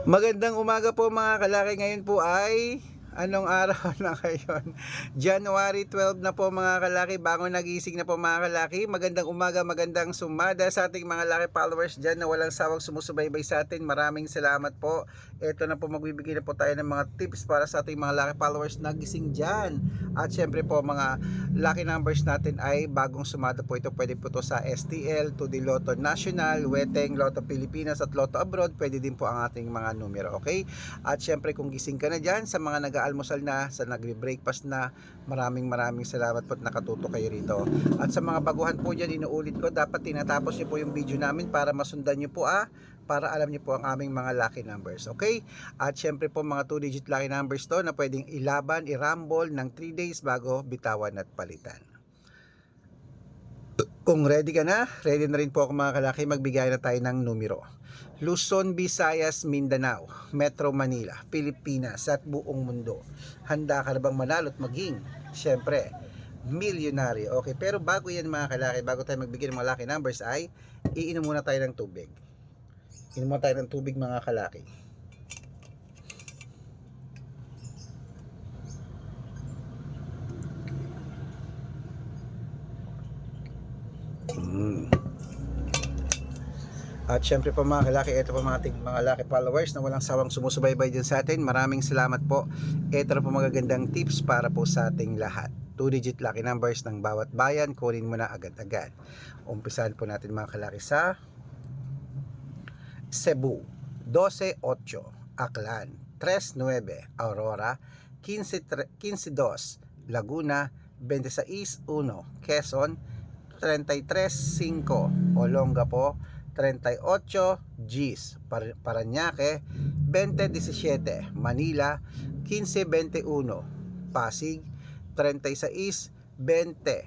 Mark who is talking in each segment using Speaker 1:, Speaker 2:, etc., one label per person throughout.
Speaker 1: Magandang umaga po mga kalaki. Ngayon po ay anong araw na ngayon? January 12 na po mga kalaki. Bago nagising na po mga kalaki. Magandang umaga, magandang sumada sa ating mga laki followers dyan na walang sawang sumusubaybay sa atin. Maraming salamat po. Ito na po, magbibigay na po tayo ng mga tips para sa ating mga laki followers na gising dyan. At syempre po, mga lucky numbers natin ay bagong sumada po ito. Pwede po ito sa STL, to the Lotto National, Weteng, Lotto Pilipinas at Lotto Abroad. Pwede din po ang ating mga numero, okay? At syempre kung gising ka na dyan, sa mga nag-aalmusal na, sa nagbe-breakfast na, maraming salamat po at nakatuto kayo rito. At sa mga baguhan po dyan, inuulit ko, dapat tinatapos nyo po yung video namin para masundan nyo po para alam nyo po ang aming mga lucky numbers, okay? At syempre po mga 2-digit lucky numbers to na pwedeng ilaban, i-rumble ng 3 days bago bitawan at palitan. Kung ready ka na, ready na rin po ako mga kalaki, magbigay na tayo ng numero. Luzon, Visayas, Mindanao, Metro Manila, Pilipinas at buong mundo. Handa ka na bang manalo at maging, syempre, milyonaryo? Okay, pero bago yan mga kalaki, bago tayo magbigay ng mga lucky numbers ay iinom muna tayo ng tubig. Inom muna tayo ng tubig mga kalaki. At syempre po mga kalaki, ito po mga ating mga lucky followers na walang sawang sumusubaybay dyan sa atin. Maraming salamat po. Ito na po magagandang tips para po sa ating lahat. 2-digit lucky numbers ng bawat bayan, kunin mo na agad-agad. Umpisahan po natin mga kalaki sa Cebu, 12-8, Aklan, 3-9, Aurora, 15-2, Laguna, 26-1, Quezon, 33-5, Olongapo, 38 Gs, Parañaque, 20-17, Manila, 15-21, Pasig, 36-20,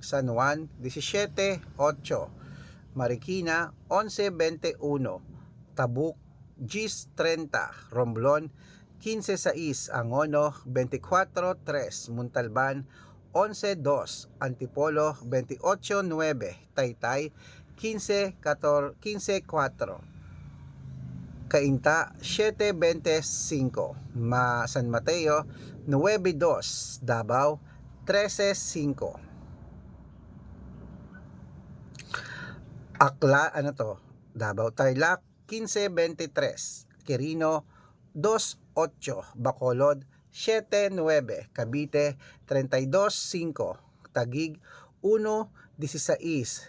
Speaker 1: San Juan, 17-8, Marikina, 11-21, Tabuk, Gs 30, Romblon, 15-6, Angono, 24-3, Montalban, 11-2, Antipolo, 28-9, Taytay, 15-4, Cainta, 7-25, San Mateo, 9-2, Davao, 13-5, Davao, Tarlac, 15-23, Quirino, 2-8, Bacolod, 7-9, Cavite, 32-5, Taguig, 1-16,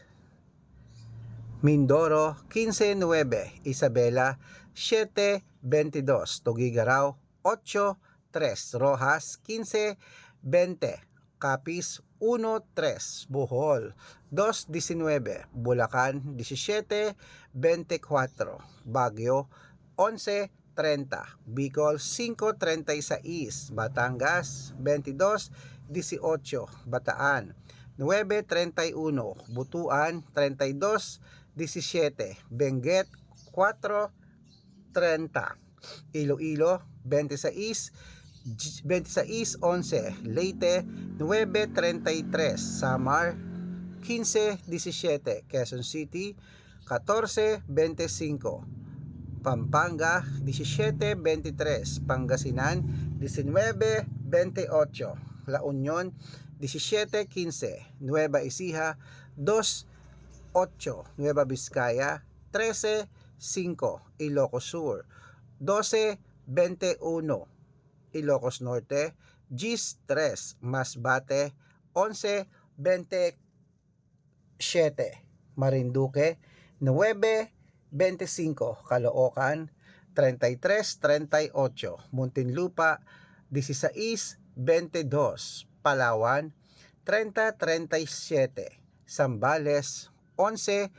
Speaker 1: Mindoro, 15-9, Isabela, 7-22, Tuguegarao, 8-3, Rojas, 15-20, Capiz, 1-3, Bohol, 2-19, Bulacan, 17-24, Baguio, 11-30, Bicol, 5-36, Batangas, 22-18, Bataan, 9-31, Butuan, 32-17, Benguet, 4-30, Iloilo, 26-11, Leyte, 9-33, Samar, 15-17, Quezon City, 14-25, Pampanga, 17-23, Pangasinan, 19-28, La Union, 17-15, Nueva Ecija, 2-8, Nueva Vizcaya, 13-5, Ilocos Sur, 12-21, Ilocos Norte, Gs 3, Masbate, 11-27, Marinduque, 9-25, Caloocan, 33-38, Muntinlupa, 16-22, Palawan, 30-37, Zambales, 11-21.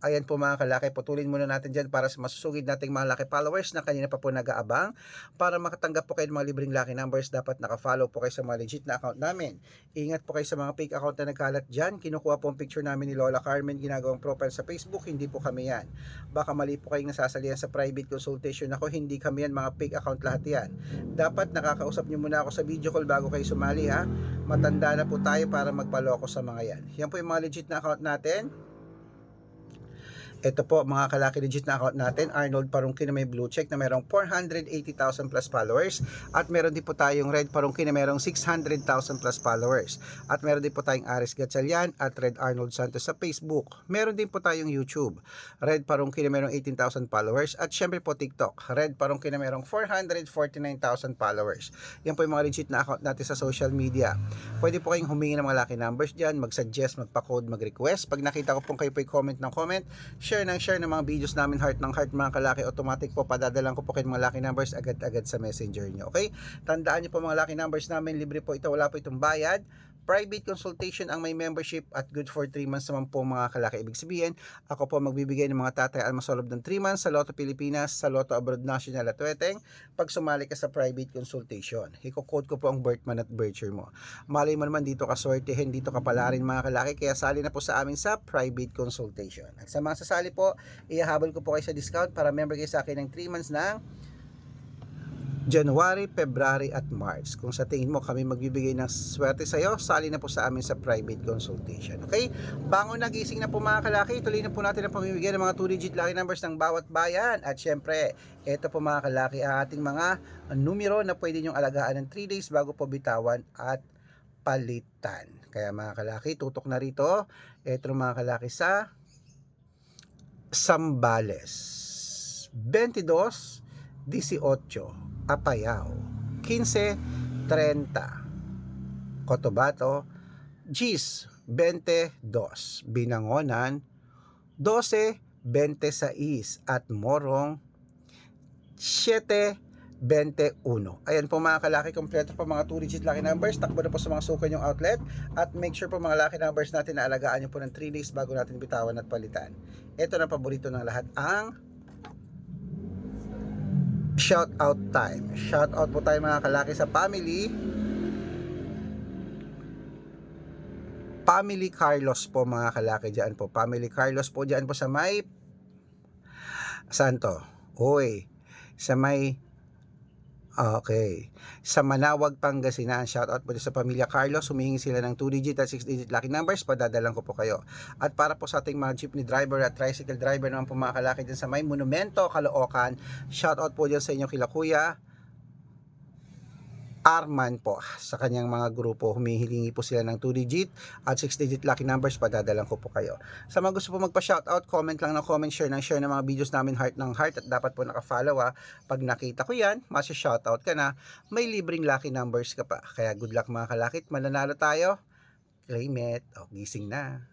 Speaker 1: Ayan po mga kalaki, putulin muna natin dyan para sa masusugid nating mga laki followers na kanina pa po nag-aabang. Para makatanggap po kayo ng mga libreng lucky numbers, dapat naka-follow po kayo sa mga legit na account namin. Ingat po kayo sa mga fake account na nagkalat dyan. Kinukuha po ang picture namin ni Lola Carmen, ginagawang profile sa Facebook, hindi po kami yan. Baka mali po kayong nasasalihan sa private consultation ako, hindi kami yan, mga fake account lahat yan. Dapat nakakausap nyo muna ako sa video call bago kayo sumali ha. Matanda na po tayo para magpaloko sa mga yan. Yan po yung mga legit na account natin. Ito po mga kalaki, legit na account natin, Arnold Parungki na may blue check na merong 480,000 plus followers, at meron din po tayong Red Parungki na merong 600,000 plus followers, at meron din po tayong Aris Gatchalian at Red Arnold Santos sa Facebook. Meron din po tayong YouTube, Red Parungki na merong 18,000 followers, at syempre po TikTok, Red Parungki na merong 449,000 followers. Yan po yung mga legit na account natin sa social media. Pwede po kayong humingi ng mga lucky numbers dyan, mag-suggest, magpa-code, mag-request. Pag nakita ko pong kayo po comment ng comment, share ng mga videos namin, heart ng heart mga kalaki, automatic po padadalan ko po kayo mga lucky numbers agad-agad sa messenger nyo. Okay? Tandaan nyo po mga lucky numbers namin, libre po ito, wala po itong bayad. Private consultation ang may membership at good for 3 months naman po mga kalaki. Ibig sabihin, ako po magbibigay ng mga tatay alma sa loob ng 3 months sa Lotto Pilipinas, sa Lotto Abroad National at Weteng pag sumali ka sa private consultation. Iko-quote ko po ang birth month at birth year mo. Malay mo naman dito ka swertehin, dito ka pala rin mga kalaki, kaya sali na po sa amin sa private consultation. At sa mga sasali po, ihahabol ko po kayo sa discount para member kayo sa akin ng 3 months ng January, February at March. Kung sa tingin mo kami magbibigay ng swerte sa iyo, sali na po sa amin sa private consultation. Okay? Bangon nagising na po mga kalaki, tuloy na po natin ang pamimigay ng mga 2-digit lucky numbers ng bawat bayan. At syempre, ito po mga kalaki ang ating mga numero na pwede nyong alagaan ng 3 days bago po bitawan at palitan. Kaya mga kalaki, tutok na rito. Ito mga kalaki sa Zambales, 22, 18, Apayao, 15:30, Cotabato, Gis, 22, Binangonan, 12:26, at Morong, 7:21. Ayan po mga kalaki, kompleto po mga 2-digit lucky numbers. Takbo na po sa mga sukan yung outlet, at make sure po mga lucky numbers natin na alagaan nyo po ng 3 days bago natin bitawan at palitan. Ito na paborito ng lahat, ang shout out time. Shout out po tayo mga kalaki sa Family Carlos po mga kalaki, dyan po. Family Carlos po dyan po sa may Santo. Uy, sa may sa Manawag, Pangasinan. Shoutout po sa pamilya Carlos. Humihingi sila ng 2-digit at 6-digit lucky numbers. Padadalang ko po kayo. At para po sa ating mga jeepney driver at tricycle driver naman po mga kalaki dyan sa may Monumento, Caloocan. Shoutout po dyan sa inyo kila Kuya Arman po, sa kanyang mga grupo. Humihilingi po sila ng 2-digit at 6-digit lucky numbers. Padadalang ko po kayo. Sa mga gusto po magpa-shoutout, comment lang ng comment, share ng mga videos namin, heart ng heart, at dapat po naka-follow ha. Pag nakita ko yan, masya-shoutout ka na, may libreng lucky numbers ka pa. Kaya good luck mga kalakit, mananalo tayo. Claim it. Gising na.